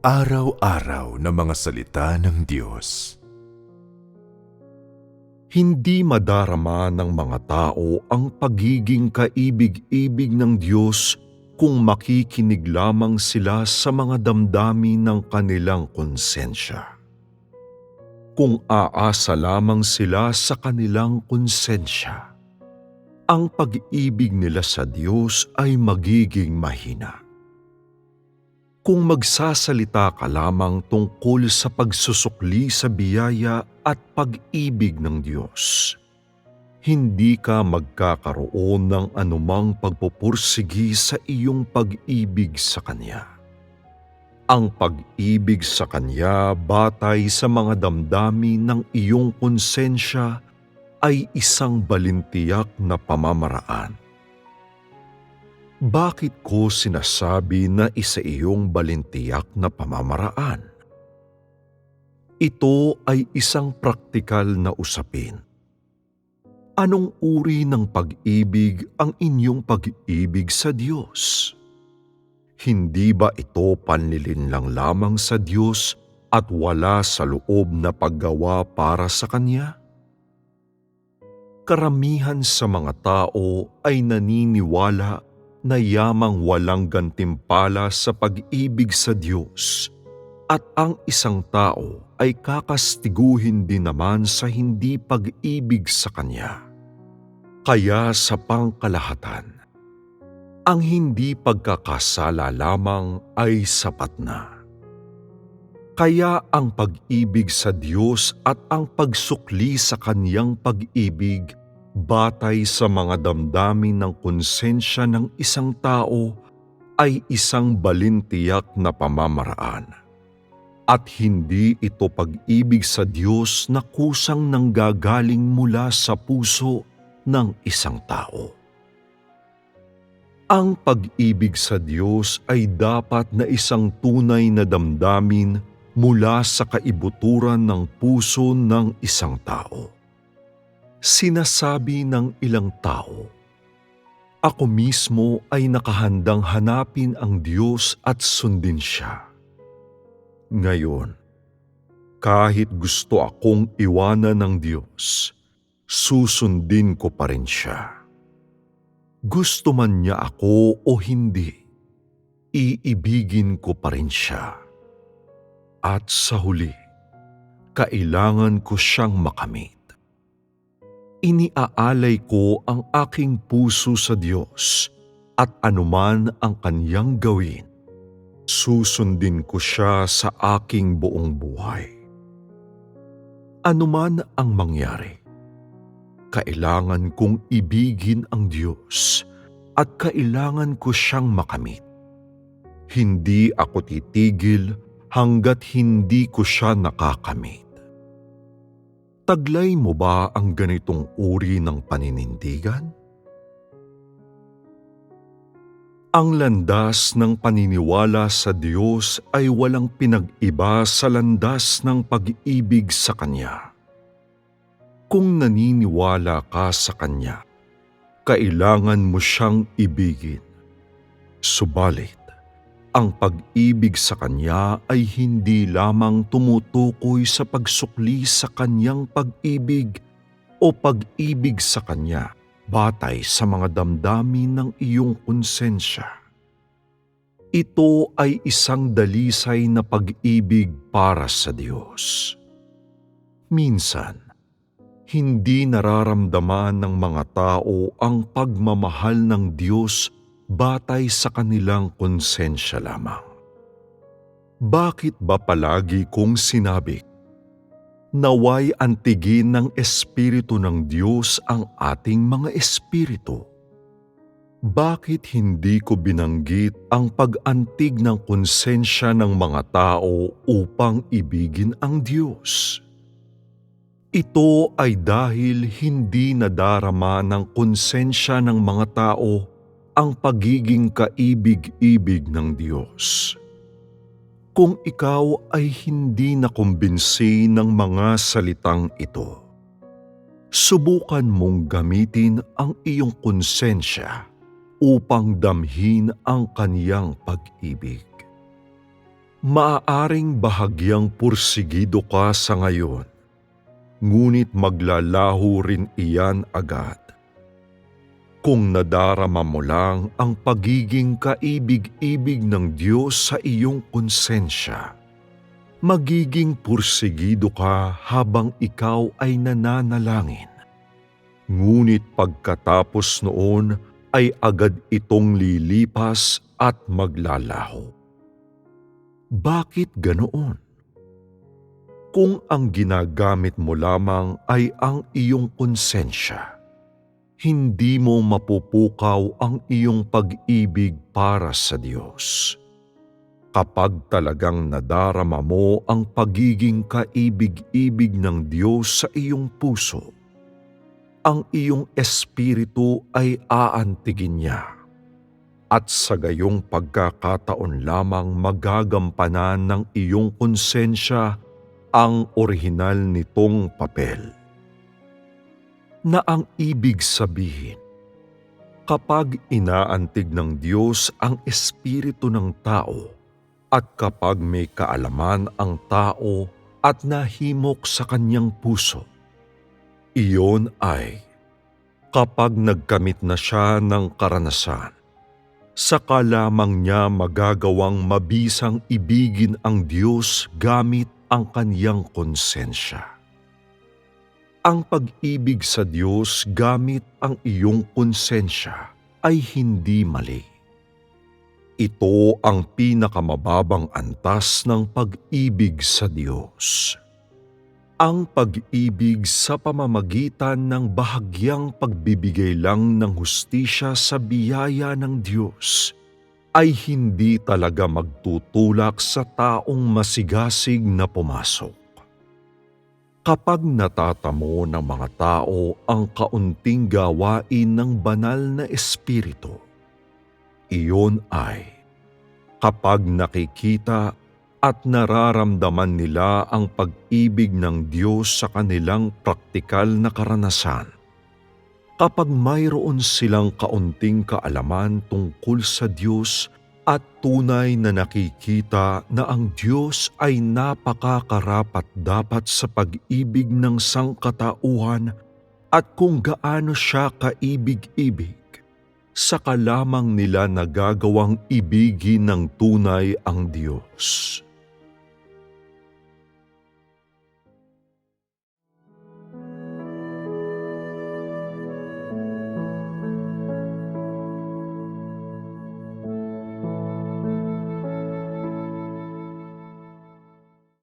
Araw-araw na mga salita ng Diyos. Hindi madarama ng mga tao ang pagiging kaibig-ibig ng Diyos kung makikinig lamang sila sa mga damdamin ng kanilang konsensya. Kung aasa lamang sila sa kanilang konsensya, ang pag-ibig nila sa Diyos ay magiging mahina. Kung magsasalita ka lamang tungkol sa pagsusukli sa biyaya at pag-ibig ng Diyos, hindi ka magkakaroon ng anumang pagpupursigi sa iyong pag-ibig sa Kanya. Ang pag-ibig sa Kanya batay sa mga damdamin ng iyong konsensya ay isang balintiyak na pamamaraan. Bakit ko sinasabi na isa iyong balintiyak na pamamaraan? Ito ay isang praktikal na usapin. Anong uri ng pag-ibig ang inyong pag-ibig sa Diyos? Hindi ba ito panlilinlang lamang sa Diyos at wala sa loob na paggawa para sa Kanya? Karamihan sa mga tao ay naniniwala na yamang walang gantimpala sa pag-ibig sa Diyos at ang isang tao ay kakastiguhin din naman sa hindi pag-ibig sa Kanya. Kaya sa pangkalahatan, ang hindi pagkakasala lamang ay sapat na. Kaya ang pag-ibig sa Diyos at ang pagsukli sa Kaniyang pag-ibig batay sa mga damdamin ng konsensya ng isang tao ay isang balintiyak na pamamaraan. At hindi ito pag-ibig sa Diyos na kusang nanggagaling mula sa puso ng isang tao. Ang pag-ibig sa Diyos ay dapat na isang tunay na damdamin mula sa kaibuturan ng puso ng isang tao. Sinasabi ng ilang tao, "Ako mismo ay nakahandang hanapin ang Diyos at sundin Siya." Ngayon, kahit gusto akong iwanan ng Diyos, susundin ko pa rin Siya. Gusto man niya ako o hindi, iibigin ko pa rin Siya. At sa huli, kailangan ko Siyang makamit. Iniaalay ko ang aking puso sa Diyos at anuman ang Kaniyang gawin, susundin ko Siya sa aking buong buhay. Anuman ang mangyari, kailangan kong ibigin ang Diyos at kailangan ko Siyang makamit. Hindi ako titigil hanggat hindi ko Siya nakakamit. Taglay mo ba ang ganitong uri ng paninindigan? Ang landas ng paniniwala sa Diyos ay walang pinag-iba sa landas ng pag-ibig sa Kanya. Kung naniniwala ka sa Kanya, kailangan mo Siyang ibigin. Subalit, ang pag-ibig sa Kanya ay hindi lamang tumutukoy sa pagsukli sa Kaniyang pag-ibig o pag-ibig sa Kanya batay sa mga damdamin ng iyong konsensya. Ito ay isang dalisay na pag-ibig para sa Diyos. Minsan, hindi nararamdaman ng mga tao ang pagmamahal ng Diyos batay sa kanilang konsensya lamang. Bakit ba palagi kong sinabi, naway antigin ng Espiritu ng Diyos ang ating mga espiritu? Bakit hindi ko binanggit ang pag-antig ng konsensya ng mga tao upang ibigin ang Diyos? Ito ay dahil hindi nadarama ng konsensya ng mga tao ang pagiging kaibig-ibig ng Diyos. Kung ikaw ay hindi nakumbinsi ng mga salitang ito, subukan mong gamitin ang iyong konsensya upang damhin ang Kaniyang pag-ibig. Maaaring bahagyang pursigido ka sa ngayon, ngunit maglalaho rin iyan agad. Kung nadarama mo lang ang pagiging kaibig-ibig ng Diyos sa iyong konsensya, magiging pursigido ka habang ikaw ay nananalangin. Ngunit pagkatapos noon ay agad itong lilipas at maglalaho. Bakit ganoon? Kung ang ginagamit mo lamang ay ang iyong konsensya, hindi mo mapupukaw ang iyong pag-ibig para sa Diyos. Kapag talagang nadarama mo ang pagiging kaibig-ibig ng Diyos sa iyong puso, ang iyong espiritu ay aantigin niya. At sa gayong pagkakataon lamang magagampanan ng iyong konsensya ang orihinal nitong papel. Na ang ibig sabihin, kapag inaantig ng Diyos ang espiritu ng tao at kapag may kaalaman ang tao at nahimok sa kanyang puso, iyon ay kapag nagkamit na siya ng karanasan, saka lamang niya magagawang mabisang ibigin ang Diyos gamit ang kaniyang konsensya. Ang pag-ibig sa Diyos gamit ang iyong konsensya ay hindi mali. Ito ang pinakamababang antas ng pag-ibig sa Diyos. Ang pag-ibig sa pamamagitan ng bahagyang pagbibigay lang ng hustisya sa biyaya ng Diyos ay hindi talaga magtutulak sa taong masigasig na pumasok. Kapag natatamo ng mga tao ang kaunting gawain ng banal na espiritu, iyon ay kapag nakikita at nararamdaman nila ang pag-ibig ng Diyos sa kanilang praktikal na karanasan. Kapag mayroon silang kaunting kaalaman tungkol sa Diyos at tunay na nakikita na ang Diyos ay napakakarapat-dapat sa pag-ibig ng sangkatauhan at kung gaano siya kaibig-ibig, saka lamang nila nagagawang ibigin ng tunay ang Diyos.